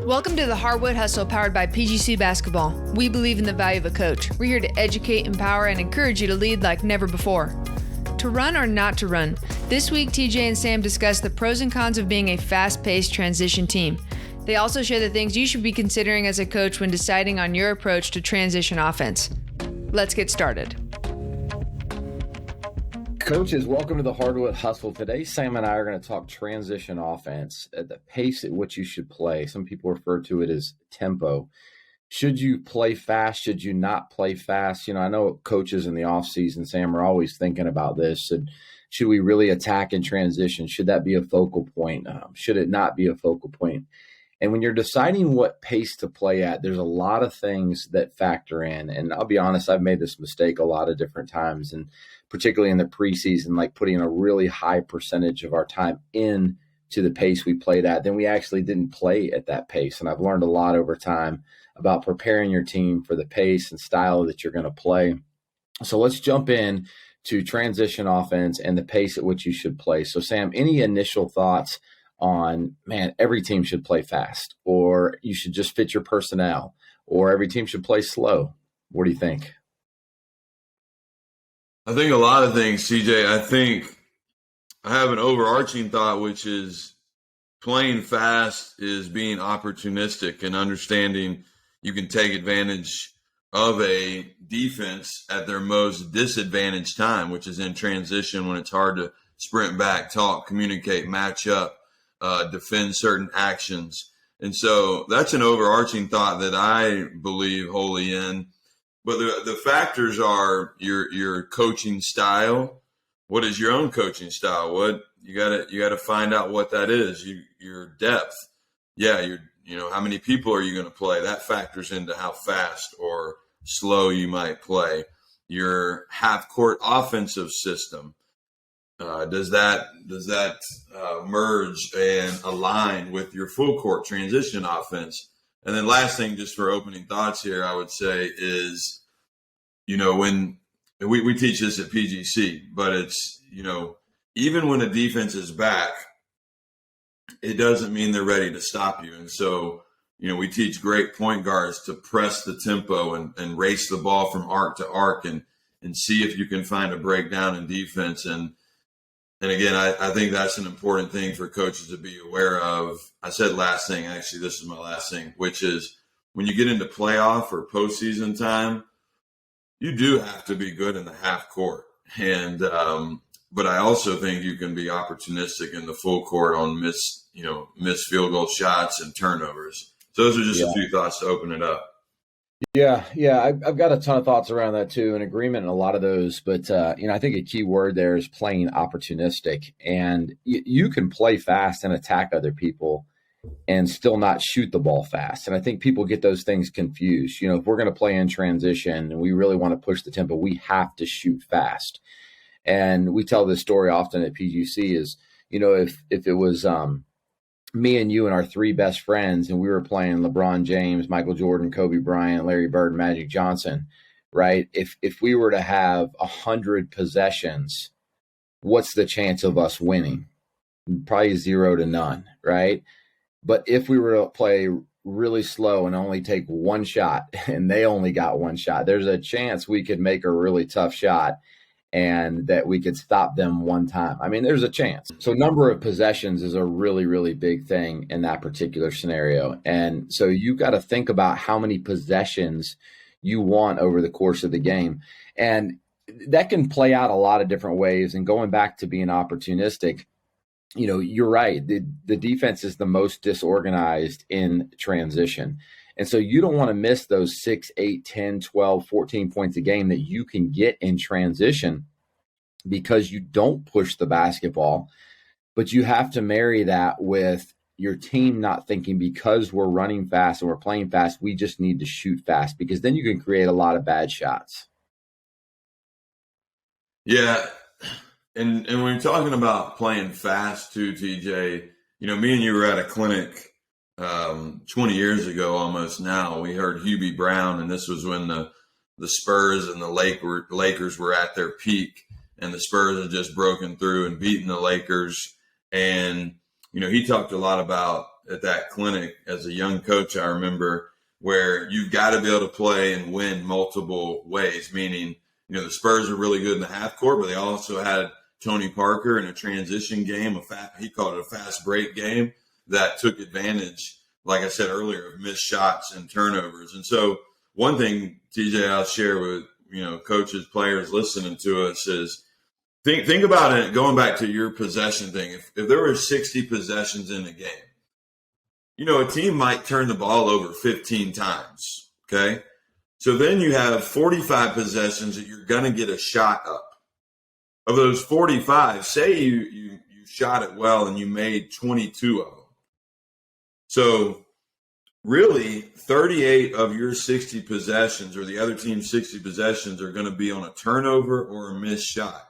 Welcome to the Hardwood Hustle powered by PGC Basketball. We believe in the value of a coach. We're here to educate, empower, and encourage you to lead like never before. To run or not to run, this week TJ and Sam discuss the pros and cons of being a fast-paced transition team. They also share the things you should be considering as a coach when deciding on your approach to transition offense. Let's get started. Coaches, welcome to the Hardwood Hustle. Today, Sam and I are going to talk transition offense at the pace at which you should play. Some people refer to it as tempo. Should you play fast? Should you not play fast? I know coaches in the offseason, Sam, are always thinking about this. Should we really attack in transition? Should that be a focal point? Should it not be a focal point? And when you're deciding what pace to play at, there's a lot of things that factor in. And I'll be honest, I've made this mistake a lot of different times, and particularly in the preseason, like putting a really high percentage of our time in to the pace we played at. Then we actually didn't play at that pace. And I've learned a lot over time about preparing your team for the pace and style that you're going to play. So let's jump in to transition offense and the pace at which you should play. So Sam, any initial thoughts on, every team should play fast, or you should just fit your personnel, or every team should play slow? What do you think? I think a lot of things, CJ. I think I have an overarching thought, which is playing fast is being opportunistic and understanding you can take advantage of a defense at their most disadvantaged time, which is in transition when it's hard to sprint back, talk, communicate, match up, defend certain actions. And so that's an overarching thought that I believe wholly in. But the factors are your coaching style. What is your own coaching style? What you gotta find out what that is. Your depth. Yeah, how many people are you going to play? That factors into how fast or slow you might play. Your half court offensive system. Does that merge and align with your full court transition offense? And then last thing, just for opening thoughts here, I would say is, when we teach this at PGC, but it's, even when a defense is back, it doesn't mean they're ready to stop you. And so, we teach great point guards to press the tempo and race the ball from arc to arc and see if you can find a breakdown in defense. And again, I think that's an important thing for coaches to be aware of. I said last thing, actually, this is my last thing, which is when you get into playoff or postseason time, you do have to be good in the half court. And but I also think you can be opportunistic in the full court on missed field goal shots and turnovers. So those are just a few thoughts to open it up. Yeah, I've got a ton of thoughts around that too, in agreement in a lot of those. But, I think a key word there is playing opportunistic. And you can play fast and attack other people and still not shoot the ball fast. And I think people get those things confused. If we're going to play in transition and we really want to push the tempo, we have to shoot fast. And we tell this story often at PGC is, if it was me and you and our three best friends, and we were playing LeBron James, Michael Jordan, Kobe Bryant, Larry Bird, Magic Johnson, right? If we were to have 100 possessions, what's the chance of us winning? Probably 0 to none, right? But if we were to play really slow and only take one shot, and they only got one shot, there's a chance we could make a really tough shot and that we could stop them one time. There's a chance. So number of possessions is a really, really big thing in that particular scenario. And so you got to think about how many possessions you want over the course of the game. And that can play out a lot of different ways. And going back to being opportunistic, you're right. The defense is the most disorganized in transition. And so you don't want to miss those 6, 8, 10, 12, 14 points a game that you can get in transition because you don't push the basketball. But you have to marry that with your team not thinking because we're running fast and we're playing fast, we just need to shoot fast, because then you can create a lot of bad shots. Yeah. And when you're talking about playing fast too, TJ, me and you were at a clinic 20 years ago almost now. We heard Hubie Brown, and this was when the Spurs and the Lakers were at their peak, and the Spurs had just broken through and beaten the Lakers. And, he talked a lot about at that clinic as a young coach, I remember, where you've got to be able to play and win multiple ways, meaning, the Spurs are really good in the half court, but they also had Tony Parker in a transition game, he called it a fast break game that took advantage, like I said earlier, of missed shots and turnovers. And so one thing, TJ, I'll share with, coaches, players listening to us is think about it, going back to your possession thing. If there were 60 possessions in a game, a team might turn the ball over 15 times, okay? So then you have 45 possessions that you're going to get a shot up. Of those 45, say you shot it well and you made 22 of them. So really 38 of your 60 possessions or the other team's 60 possessions are going to be on a turnover or a missed shot.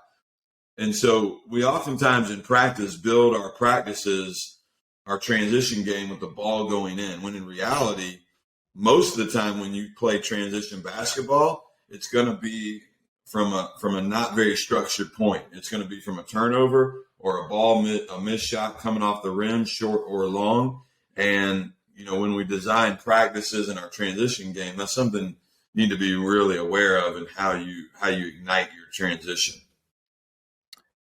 And so we oftentimes in practice build our practices, our transition game with the ball going in, when in reality, most of the time when you play transition basketball, it's going to be from a not very structured point. It's going to be from a turnover or a missed shot coming off the rim, short or long. And, when we design practices in our transition game, that's something you need to be really aware of and how you ignite your transition.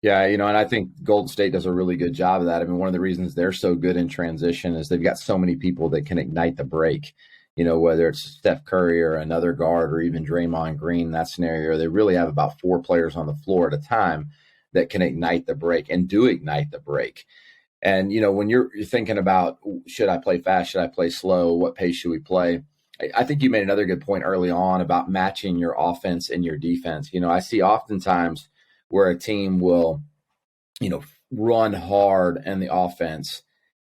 Yeah, and I think Golden State does a really good job of that. I mean, one of the reasons they're so good in transition is they've got so many people that can ignite the break. Whether it's Steph Curry or another guard or even Draymond Green, in that scenario, they really have about 4 players on the floor at a time that can ignite the break and do ignite the break. And, when you're thinking about, should I play fast? Should I play slow? What pace should we play? I think you made another good point early on about matching your offense and your defense. I see oftentimes where a team will, run hard in the offense,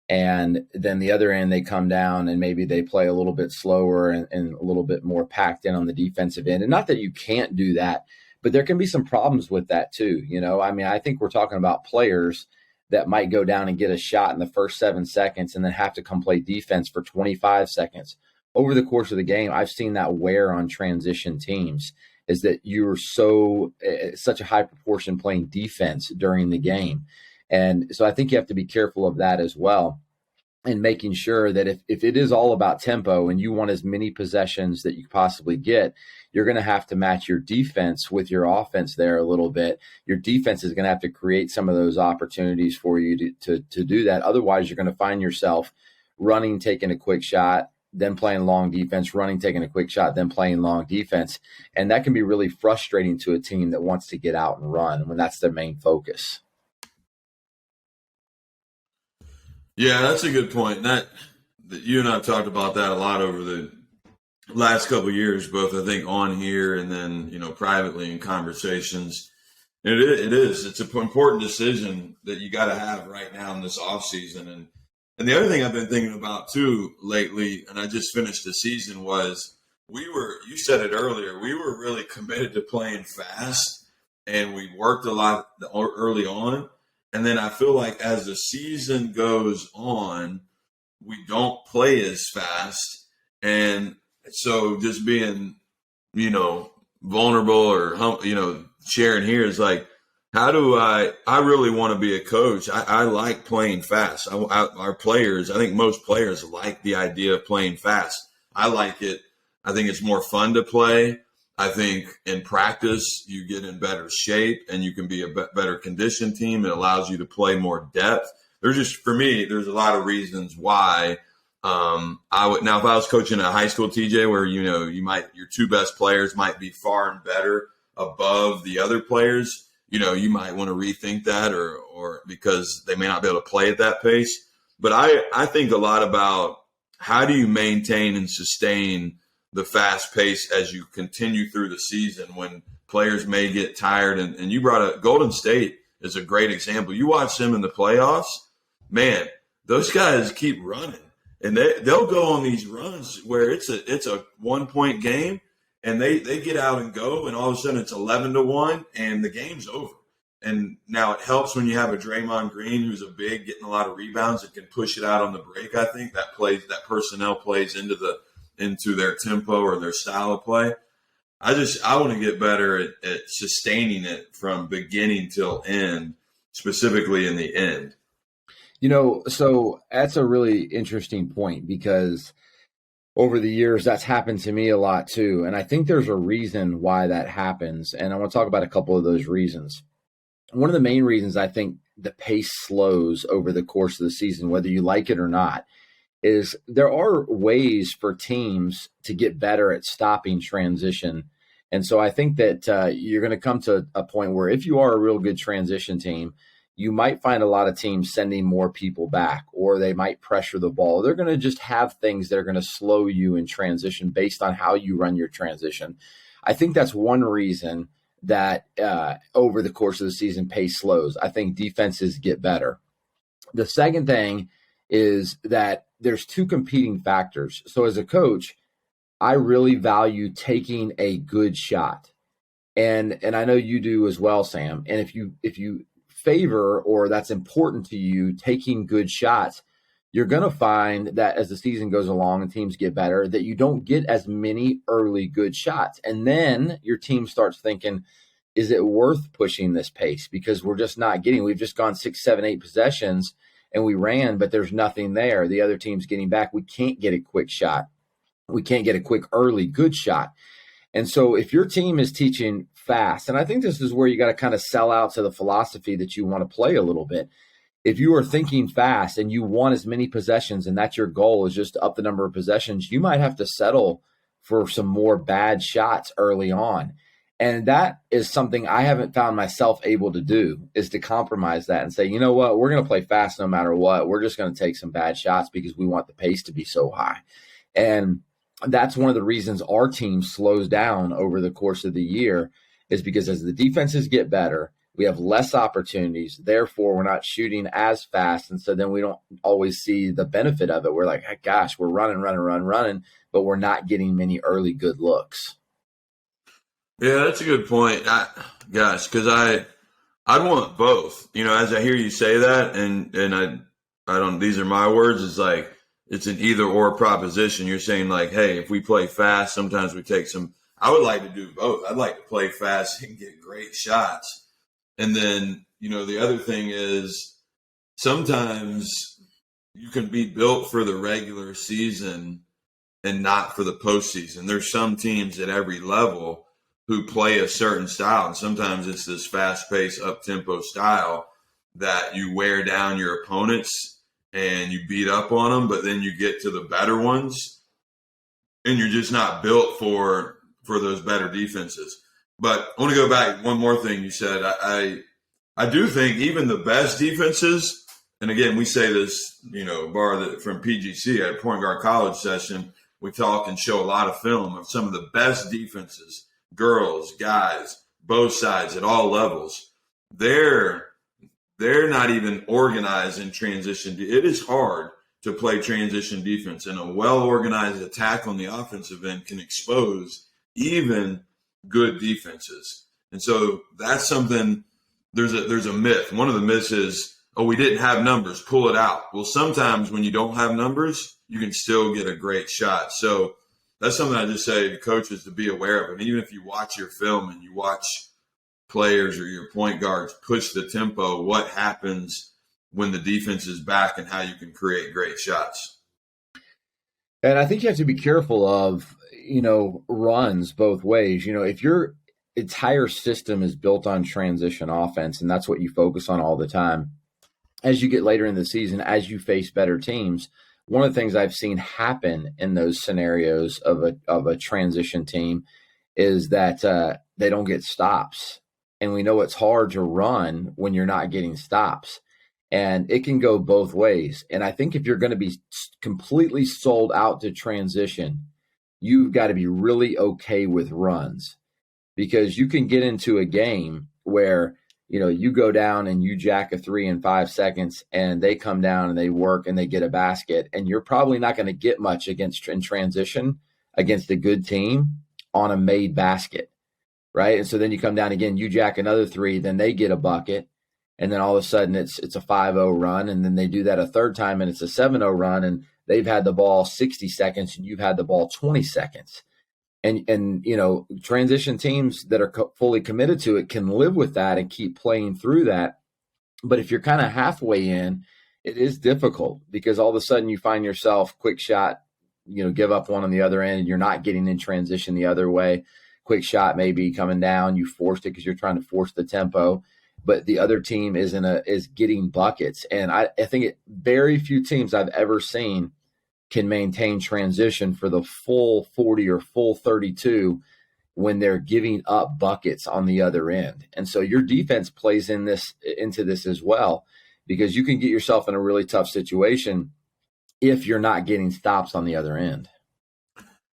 and then the other end, they come down and maybe they play a little bit slower and a little bit more packed in on the defensive end. And not that you can't do that, but there can be some problems with that too. I think we're talking about players that might go down and get a shot in the first 7 seconds and then have to come play defense for 25 seconds. Over the course of the game, I've seen that wear on transition teams, is that you're such a high proportion playing defense during the game. And so I think you have to be careful of that as well, and making sure that if it is all about tempo and you want as many possessions that you possibly get, you're going to have to match your defense with your offense there a little bit. Your defense is going to have to create some of those opportunities for you to do that. Otherwise, you're going to find yourself running, taking a quick shot, then playing long defense, running, taking a quick shot, then playing long defense. And that can be really frustrating to a team that wants to get out and run when that's their main focus. Yeah, that's a good point. That you and I have talked about that a lot over the last couple of years, both I think on here and then, privately in conversations. And it's an important decision that you got to have right now in this off season. And the other thing I've been thinking about too lately, and I just finished the season, was you said it earlier, we were really committed to playing fast, and we worked a lot early on. And then I feel like as the season goes on, we don't play as fast. And so just being, vulnerable or, sharing here is like, how do I really want to be a coach. I like playing fast. Our players, I think most players like the idea of playing fast. I like it. I think it's more fun to play. I think in practice, you get in better shape and you can be a better conditioned team. It allows you to play more depth. For me, there's a lot of reasons why I would. Now, if I was coaching a high school, TJ, where, your 2 best players might be far and better above the other players, you might want to rethink that or because they may not be able to play at that pace. But I think a lot about how do you maintain and sustain the fast pace as you continue through the season when players may get tired. And you brought up Golden State is a great example. You watch them in the playoffs, man, those guys keep running. And they'll go on these runs where it's a 1-point game, and they get out and go, and all of a sudden it's 11-1, and the game's over. And now it helps when you have a Draymond Green who's a big, getting a lot of rebounds and can push it out on the break. I think that personnel plays into their tempo or their style of play. I want to get better at sustaining it from beginning till end, specifically in the end. So that's a really interesting point because over the years, that's happened to me a lot too. And I think there's a reason why that happens. And I want to talk about a couple of those reasons. One of the main reasons I think the pace slows over the course of the season, whether you like it or not, is there are ways for teams to get better at stopping transition. And so I think that you're going to come to a point where if you are a real good transition team, you might find a lot of teams sending more people back, or they might pressure the ball. They're going to just have things that are going to slow you in transition based on how you run your transition. I think that's one reason that over the course of the season, pace slows. I think defenses get better. The second thing is that there's two competing factors. So as a coach, I really value taking a good shot. And I know you do as well, Sam. And if you favor, or that's important to you, taking good shots, you're going to find that as the season goes along and teams get better, that you don't get as many early good shots. And then your team starts thinking, is it worth pushing this pace? Because we've just gone 6, 7, 8 possessions and we ran, but there's nothing there. The other team's getting back. We can't get a quick shot. We can't get a quick early good shot. And so if your team is teaching fast, and I think this is where you got to kind of sell out to the philosophy that you want to play a little bit. If you are thinking fast and you want as many possessions and that's your goal is just to up the number of possessions, you might have to settle for some more bad shots early on. And that is something I haven't found myself able to do, is to compromise that and say, you know what, we're going to play fast no matter what. We're just going to take some bad shots because we want the pace to be so high. And that's one of the reasons our team slows down over the course of the year, is because as the defenses get better, we have less opportunities. Therefore, we're not shooting as fast. And so then we don't always see the benefit of it. We're like, hey, gosh, we're running, but we're not getting many early good looks. Yeah, that's a good point. Because I'd want both. As I hear you say that, and I don't. These are my words. It's like it's an either or proposition. You're saying like, hey, if we play fast, sometimes we take some. I would like to do both. I'd like to play fast and get great shots, and then the other thing is sometimes you can be built for the regular season and not for the postseason. There's some teams at every level who play a certain style. And sometimes it's this fast-paced, up-tempo style that you wear down your opponents and you beat up on them, but then you get to the better ones and you're just not built for those better defenses. But I want to go back one more thing you said. I do think even the best defenses, and again, we say this, from PGC at a point guard college session, we talk and show a lot of film of some of the best defenses, girls, guys, both sides at all levels. They're not even organized in transition. It is hard to play transition defense, and a well-organized attack on the offensive end can expose even good defenses. And so that's something. There's a myth. One of the myths is, we didn't have numbers, pull it out. Well, sometimes when you don't have numbers, you can still get a great shot. So that's something I just say to coaches to be aware of. And even if you watch your film and you watch players or your point guards push the tempo, what happens when the defense is back and how you can create great shots. And I think you have to be careful of, runs both ways. If your entire system is built on transition offense and that's what you focus on all the time, as you get later in the season, as you face better teams, one of the things I've seen happen in those scenarios of a transition team is that they don't get stops. And we know it's hard to run when you're not getting stops. And it can go both ways. And I think if you're going to be completely sold out to transition, you've got to be really okay with runs, because you can get into a game where you go down and you jack a 3 in 5 seconds and they come down and they work and they get a basket, and you're probably not going to get much in transition against a good team on a made basket, right? And so then you come down again, you jack another 3, then they get a bucket, and then all of a sudden it's a 5-0 run, and then they do that a third time and it's a 7-0 run, and they've had the ball 60 seconds and you've had the ball 20 seconds. And transition teams that are fully committed to it can live with that and keep playing through that. But if you're kind of halfway in it is difficult because all of a sudden you find yourself quick shot, give up one on the other end and you're not getting in transition the other way. Quick shot maybe coming down, you forced it because you're trying to force the tempo, but the other team is getting buckets. And I think very few teams I've ever seen can maintain transition for the full 40 or full 32 when they're giving up buckets on the other end. And so your defense plays into this as well, because you can get yourself in a really tough situation if you're not getting stops on the other end.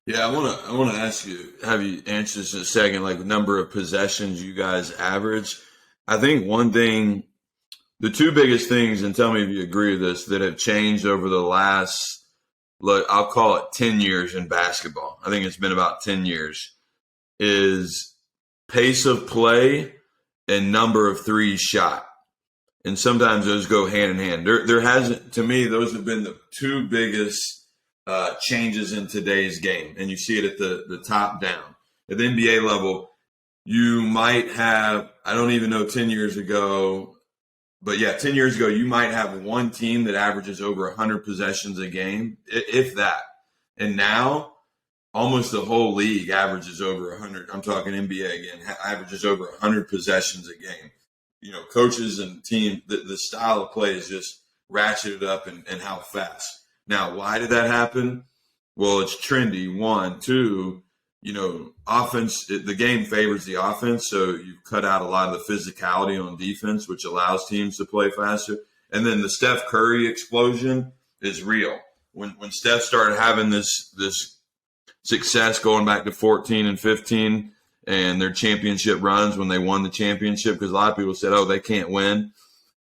Yeah, I want to ask you, have you answer this in a second, like the number of possessions you guys average. I think one thing, the two biggest things, and tell me if you agree with this, that have changed over the last, I'll call it 10 years in basketball. I think it's been about 10 years, is pace of play and number of threes shot. And sometimes those go hand in hand. There hasn't, to me, those have been the two biggest changes in today's game. And you see it at the top down. At the NBA level, you might have, I don't even know 10 years ago, but yeah, 10 years ago, you might have one team that averages over 100 possessions a game, if that. And now, almost the whole league averages over 100. I'm talking NBA again, averages over 100 possessions a game. Coaches and team, the style of play is just ratcheted up and how fast. Now, why did that happen? Well, it's trendy, one. Two, offense, the game favors the offense, so you've cut out a lot of the physicality on defense, which allows teams to play faster. And then the Steph Curry explosion is real. When Steph started having this success going back to 14 and 15 and their championship runs when they won the championship, because a lot of people said, oh, they can't win.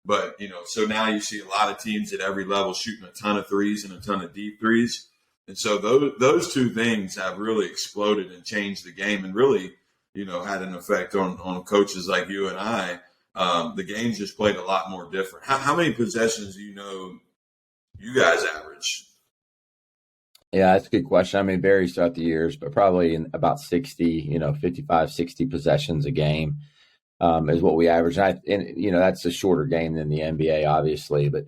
But, so now you see a lot of teams at every level shooting a ton of threes and a ton of deep threes. And so those two things have really exploded and changed the game and really, had an effect on coaches like you and I. The game's just played a lot more different. How many possessions do you guys average? Yeah, that's a good question. I mean, it varies throughout the years, but probably in about 60, 55, 60 possessions a game is what we average. And that's a shorter game than the NBA, obviously. But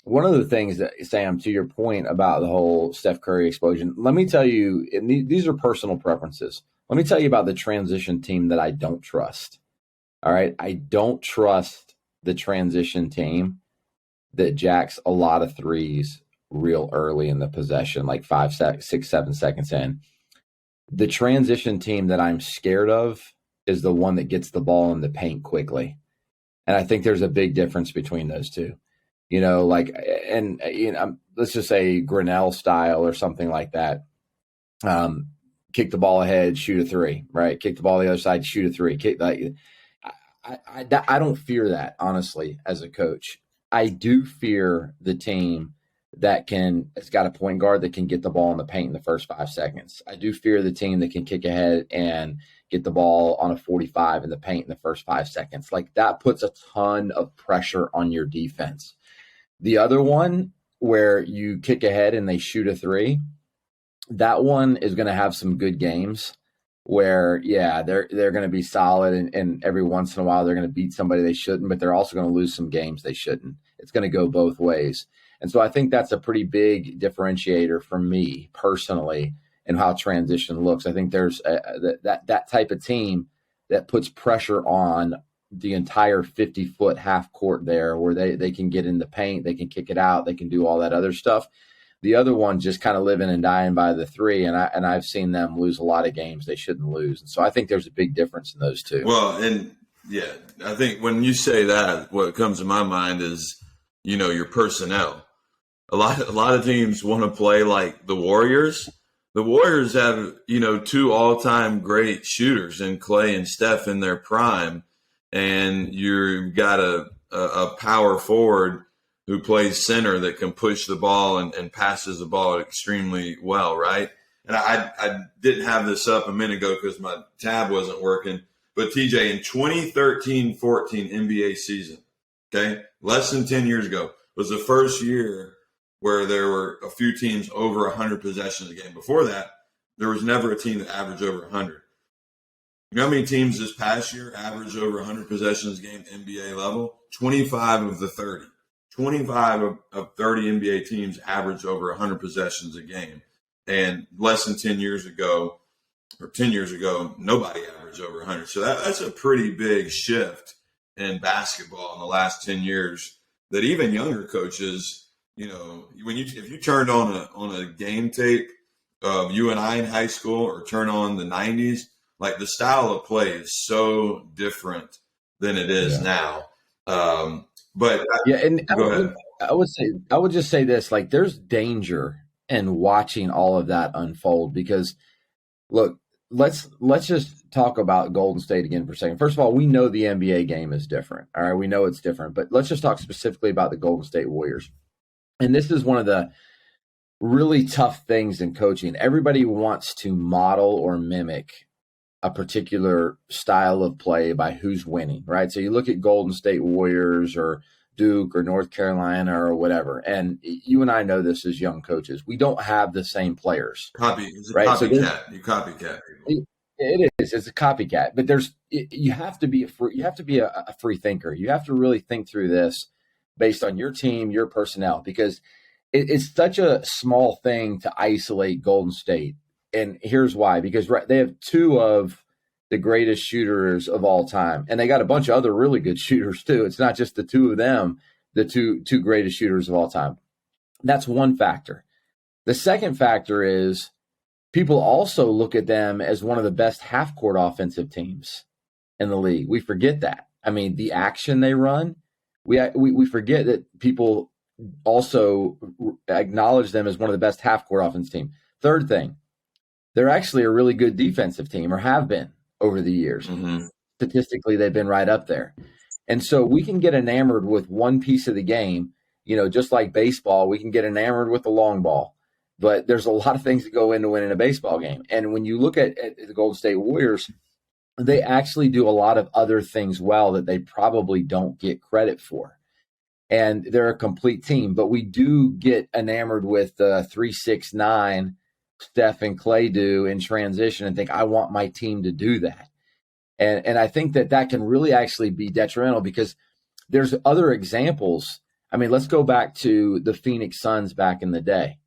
one of the things that, Sam, to your point about the whole Steph Curry explosion, let me tell you, and these are personal preferences. Let me tell you about the transition team that I don't trust. All right. I don't trust the transition team that jacks a lot of threes real early in the possession, like 5, 6, 7 seconds in. The transition team that I'm scared of is the one that gets the ball in the paint quickly. And I think there's a big difference between those two. Let's just say Grinnell style or something like that. Kick the ball ahead, shoot a three, right? Kick the ball the other side, shoot a three. I don't fear that, honestly, as a coach. I do fear the team that has got a point guard that can get the ball in the paint in the first 5 seconds. I do fear the team that can kick ahead and get the ball on a 45 in the paint in the first 5 seconds. Like, that puts a ton of pressure on your defense. The other one, where you kick ahead and they shoot a three, that one is going to have some good games where, yeah, they're going to be solid, and every once in a while they're going to beat somebody they shouldn't, but they're also going to lose some games they shouldn't. It's going to go both ways. And so I think that's a pretty big differentiator for me personally in how transition looks. I think there's that type of team that puts pressure on the entire 50-foot half court there, where they can get in the paint, they can kick it out, they can do all that other stuff. The other one just kind of living and dying by the three, and I've seen them lose a lot of games they shouldn't lose. And so I think there's a big difference in those two. Well, and yeah, I think when you say that, what comes to my mind is, your personnel. A lot of teams want to play like the Warriors. The Warriors have, 2 all-time great shooters in Clay and Steph in their prime, and you've got a power forward who plays center that can push the ball and passes the ball extremely well, right? And I didn't have this up a minute ago because my tab wasn't working, but TJ, in 2013-14 NBA season, okay, less than 10 years ago, was the first year where there were a few teams over 100 possessions a game. Before that, there was never a team that averaged over 100. You know how many teams this past year averaged over 100 possessions a game NBA level? 25 of the 30. 25 of 30 NBA teams average over 100 possessions a game. And less than 10 years ago, nobody averaged over 100. So that's a pretty big shift in basketball in the last 10 years that even younger coaches, if you turned on a game tape of you and I in high school or turn on the 90s, like the style of play is so different than it is now. But go ahead. I would just say this, like there's danger in watching all of that unfold because look, let's just talk about Golden State again for a second. First of all, we know the NBA game is different. All right, we know it's different, but let's just talk specifically about the Golden State Warriors. And this is one of the really tough things in coaching. Everybody wants to model or mimic a particular style of play by who's winning, right? So you look at Golden State Warriors or Duke or North Carolina or whatever, and you and I know this as young coaches. We don't have the same players. It's a right? copycat. You copycat people. It is. It's a copycat. But you have to be a free thinker. You have to really think through this based on your team, your personnel, because it's such a small thing to isolate Golden State. And here's why, because they have two of the greatest shooters of all time. And they got a bunch of other really good shooters too. It's not just the two of them, the two greatest shooters of all time. That's one factor. The second factor is people also look at them as one of the best half-court offensive teams in the league. We forget that. I mean, the action they run, we forget that people also acknowledge them as one of the best half-court offensive team. Third thing, they're actually a really good defensive team, or have been over the years. Mm-hmm. Statistically, they've been right up there. And so we can get enamored with one piece of the game, just like baseball, we can get enamored with the long ball. But there's a lot of things that go into winning a baseball game. And when you look at the Golden State Warriors, they actually do a lot of other things well that they probably don't get credit for. And they're a complete team. But we do get enamored with the 3-6-9 Steph and Clay do in transition and think, I want my team to do that. And I think that can really actually be detrimental because there's other examples. I mean, let's go back to the Phoenix Suns back in the day.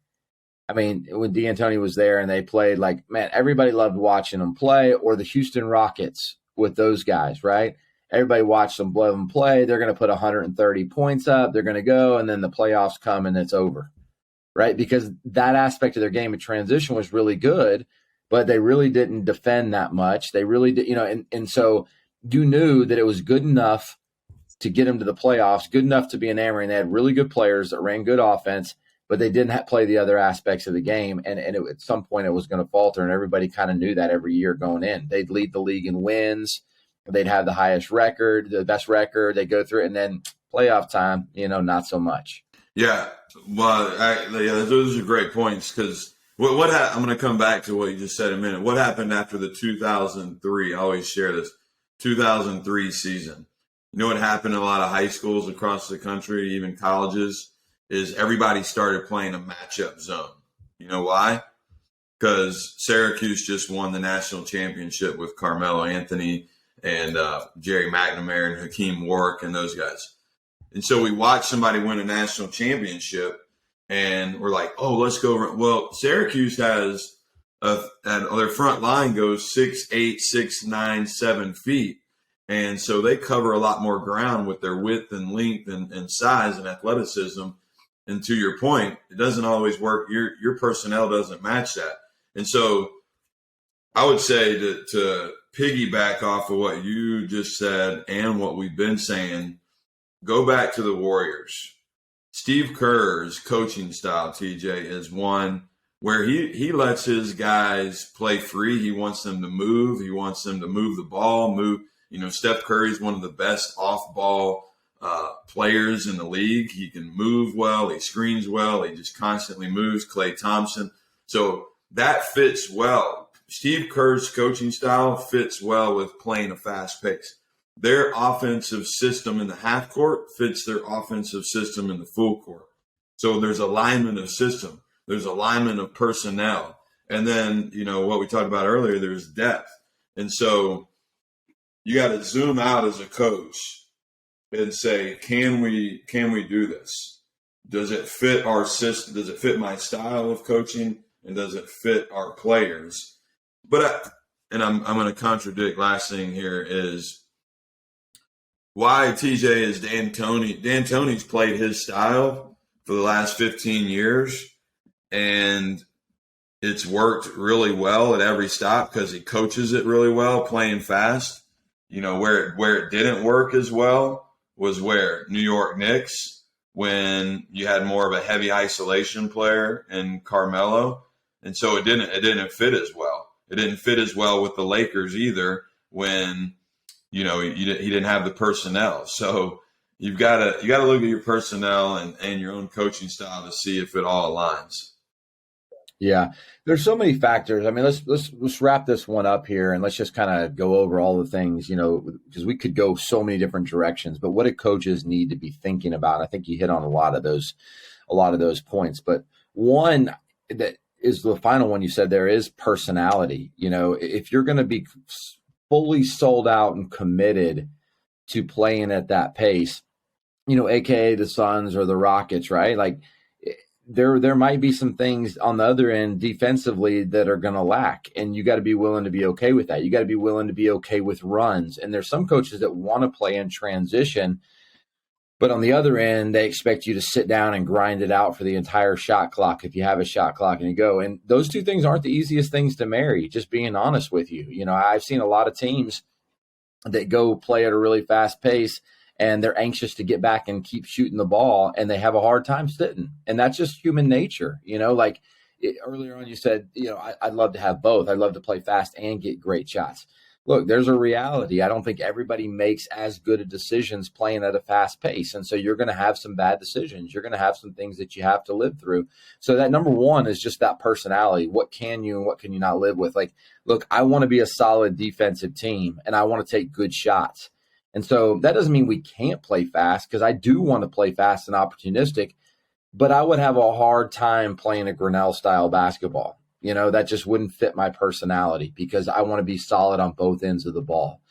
I mean, when D'Antoni was there and they played, like, man, everybody loved watching them play, or the Houston Rockets with those guys, right? Everybody watched them play. They're going to put 130 points up. They're going to go, and then the playoffs come and it's over. Right, because that aspect of their game of transition was really good, but they really didn't defend that much. They really did, and so you knew that it was good enough to get them to the playoffs, good enough to be enamoring. They had really good players that ran good offense, but they didn't play the other aspects of the game, and at some point it was going to falter, and everybody kind of knew that every year going in. They'd lead the league in wins. They'd have the highest record, the best record. They go through it, and then playoff time, not so much. Yeah, well, those are great points because what I'm going to come back to what you just said in a minute. What happened after the 2003? I always share this 2003 season. You know what happened in a lot of high schools across the country, even colleges, is everybody started playing a matchup zone. You know why? Because Syracuse just won the national championship with Carmelo Anthony and Jerry McNamara and Hakeem Warwick and those guys. And so we watch somebody win a national championship, and we're like, oh, let's go. Well, Syracuse has their front line goes 6'8", 6'9", 7 feet. And so they cover a lot more ground with their width and length and size and athleticism. And to your point, it doesn't always work. Your personnel doesn't match that. And so I would say to piggyback off of what you just said and what we've been saying, go back to the Warriors. Steve Kerr's coaching style, TJ, is one where he lets his guys play free. He wants them to move. He wants them to move the ball, move. Steph Curry is one of the best off-ball players in the league. He can move well. He screens well. He just constantly moves. Klay Thompson. So that fits well. Steve Kerr's coaching style fits well with playing a fast pace. Their offensive system in the half court fits their offensive system in the full court. So there's alignment of system. There's alignment of personnel. And then, what we talked about earlier, there's depth. And so you got to zoom out as a coach and say, can we do this? Does it fit our system? Does it fit my style of coaching? And does it fit our players? But I'm going to contradict. Last thing here is why TJ is D'Antoni. D'Antoni's played his style for the last 15 years, and it's worked really well at every stop because he coaches it really well, playing fast. Where it didn't work as well was where New York Knicks, when you had more of a heavy isolation player in Carmelo, and so it didn't fit as well. It didn't fit as well with the Lakers either when he didn't have the personnel. So you got to look at your personnel and your own coaching style to see if it all aligns. Yeah, there's so many factors. I mean, let's wrap this one up here, and let's just kind of go over all the things, because we could go so many different directions. But what do coaches need to be thinking about? I think you hit on a lot of those points. But one that is the final one you said there is personality. If you're going to be fully sold out and committed to playing at that pace, AKA the Suns or the Rockets, right? Like, there might be some things on the other end defensively that are going to lack, and you got to be willing to be okay with that. You got to be willing to be okay with runs. And there's some coaches that want to play in transition, but on the other end, they expect you to sit down and grind it out for the entire shot clock if you have a shot clock and you go. And those two things aren't the easiest things to marry, just being honest with you. I've seen a lot of teams that go play at a really fast pace, and they're anxious to get back and keep shooting the ball, and they have a hard time sitting. And that's just human nature. Earlier on you said, I'd love to have both. I'd love to play fast and get great shots. Look, there's a reality. I don't think everybody makes as good of decisions playing at a fast pace. And so you're going to have some bad decisions. You're going to have some things that you have to live through. So that number one is just that personality. What can you and what can you not live with? Look, I want to be a solid defensive team, and I want to take good shots. And so that doesn't mean we can't play fast, because I do want to play fast and opportunistic, but I would have a hard time playing a Grinnell-style basketball. That just wouldn't fit my personality, because I want to be solid on both ends of the ball.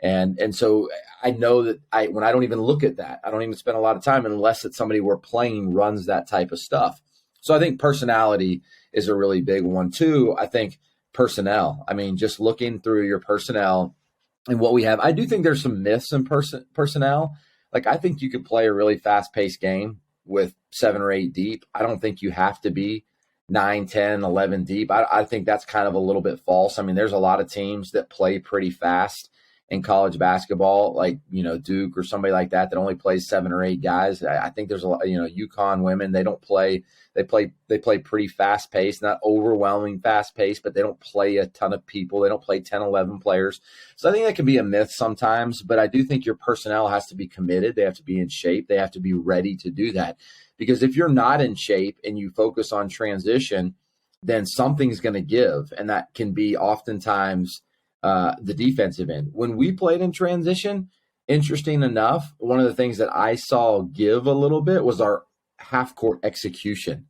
And so I know that when I don't even look at that, I don't even spend a lot of time unless it's somebody we're playing runs that type of stuff. So I think personality is a really big one too. I think personnel. I mean, just looking through your personnel and what we have, I do think there's some myths in personnel. I think you could play a really fast-paced game with 7 or 8 deep. I don't think you have to be 9, 10, 11 deep. I think that's kind of a little bit false. I mean, there's a lot of teams that play pretty fast in college basketball, like, Duke or somebody like that only plays 7 or 8 guys. I think there's a lot, UConn women, they play pretty fast paced, not overwhelming fast paced, but they don't play a ton of people. They don't play 10, 11 players. So I think that can be a myth sometimes, but I do think your personnel has to be committed. They have to be in shape. They have to be ready to do that, because if you're not in shape and you focus on transition, then something's going to give. And that can be oftentimes the defensive end. When we played in transition, interesting enough, one of the things that I saw give a little bit was our half court execution.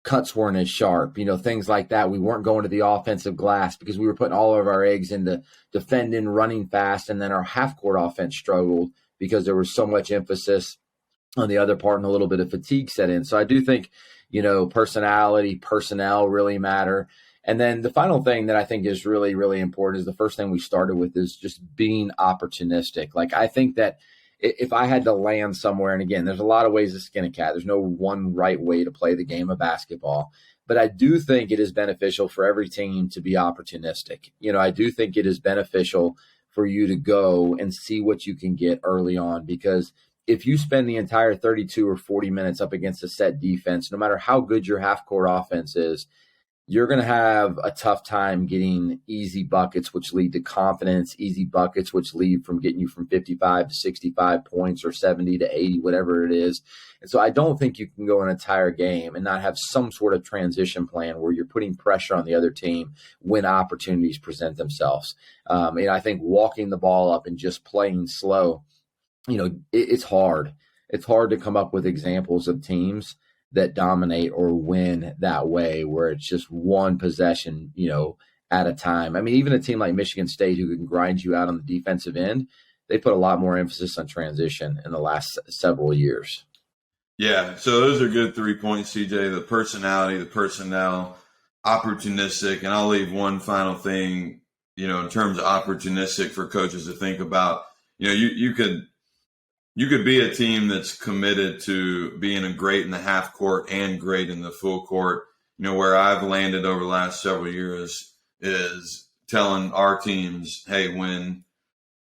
Cuts weren't as sharp, things like that. We weren't going to the offensive glass because we were putting all of our eggs into defending, running fast. And then our half court offense struggled because there was so much emphasis on the other part and a little bit of fatigue set in. So I do think, personality, personnel really matter. And then the final thing that I think is really, really important is the first thing we started with is just being opportunistic. I think that if I had to land somewhere, and again, there's a lot of ways to skin a cat. There's no one right way to play the game of basketball. But I do think it is beneficial for every team to be opportunistic. I do think it is beneficial for you to go and see what you can get early on, because if you spend the entire 32 or 40 minutes up against a set defense, no matter how good your half-court offense is, you're going to have a tough time getting easy buckets, which lead to confidence, easy buckets, which lead from getting you from 55 to 65 points or 70 to 80, whatever it is. And so I don't think you can go an entire game and not have some sort of transition plan where you're putting pressure on the other team when opportunities present themselves. I think walking the ball up and just playing slow, it's hard. It's hard to come up with examples of teams that dominate or win that way, where it's just one possession, at a time. I mean, even a team like Michigan State, who can grind you out on the defensive end, they put a lot more emphasis on transition in the last several years. Yeah, so those are good 3 points, CJ. The personality, the personnel, opportunistic, and I'll leave one final thing, in terms of opportunistic for coaches to think about. You could be a team that's committed to being a great in the half court and great in the full court. Where I've landed over the last several years is telling our teams, hey, when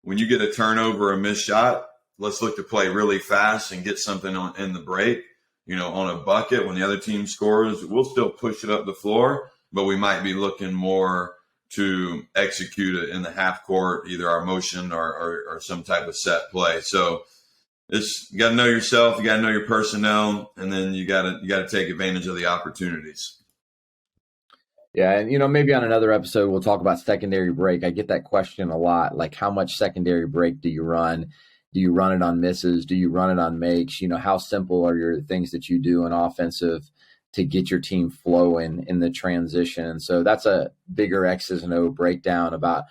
you get a turnover or a missed shot, let's look to play really fast and get something in the break, on a bucket. When the other team scores, we'll still push it up the floor, but we might be looking more to execute it in the half court, either our motion or some type of set play. So you got to know yourself, you got to know your personnel, and then you got to take advantage of the opportunities. Yeah, and maybe on another episode we'll talk about secondary break. I get that question a lot, like how much secondary break do you run? Do you run it on misses? Do you run it on makes? How simple are your things that you do in offensive to get your team flowing in the transition? So that's a bigger X's and O breakdown about,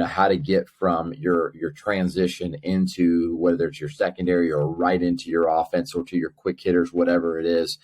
how to get from your transition into whether it's your secondary or right into your offense or to your quick hitters, whatever it is.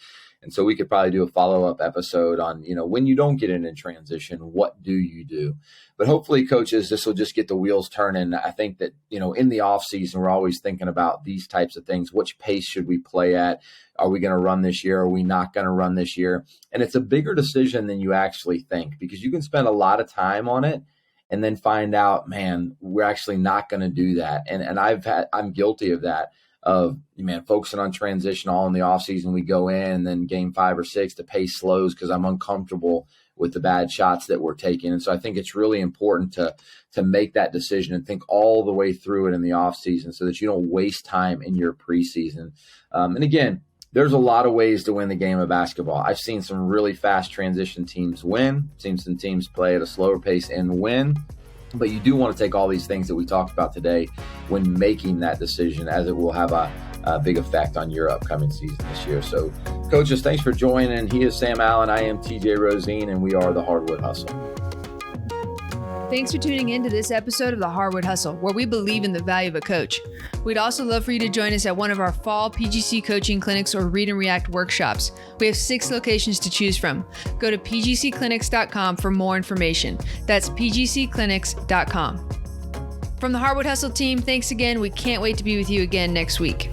And so we could probably do a follow-up episode on, when you don't get in transition, what do you do? But hopefully, coaches, this will just get the wheels turning. I think that, in the off season, we're always thinking about these types of things. Which pace should we play at? Are we going to run this year? Are we not going to run this year? And it's a bigger decision than you actually think, because you can spend a lot of time on it and then find out, man, we're actually not going to do that. And I'm guilty of that. Focusing on transition all in the offseason. We go in and then game 5 or 6, the pace slows because I'm uncomfortable with the bad shots that we're taking. And so I think it's really important to make that decision and think all the way through it in the offseason so that you don't waste time in your preseason. And again, there's a lot of ways to win the game of basketball. I've seen some really fast transition teams win, seen some teams play at a slower pace and win. But you do want to take all these things that we talked about today when making that decision, as it will have a big effect on your upcoming season this year. So, coaches, thanks for joining. He is Sam Allen. I am TJ Rosine, and we are the Hardwood Hustle. Thanks for tuning in to this episode of the Hardwood Hustle, where we believe in the value of a coach. We'd also love for you to join us at one of our fall PGC coaching clinics or Read and React workshops. We have 6 locations to choose from. Go to pgcclinics.com for more information. That's pgcclinics.com. From the Hardwood Hustle team, thanks again. We can't wait to be with you again next week.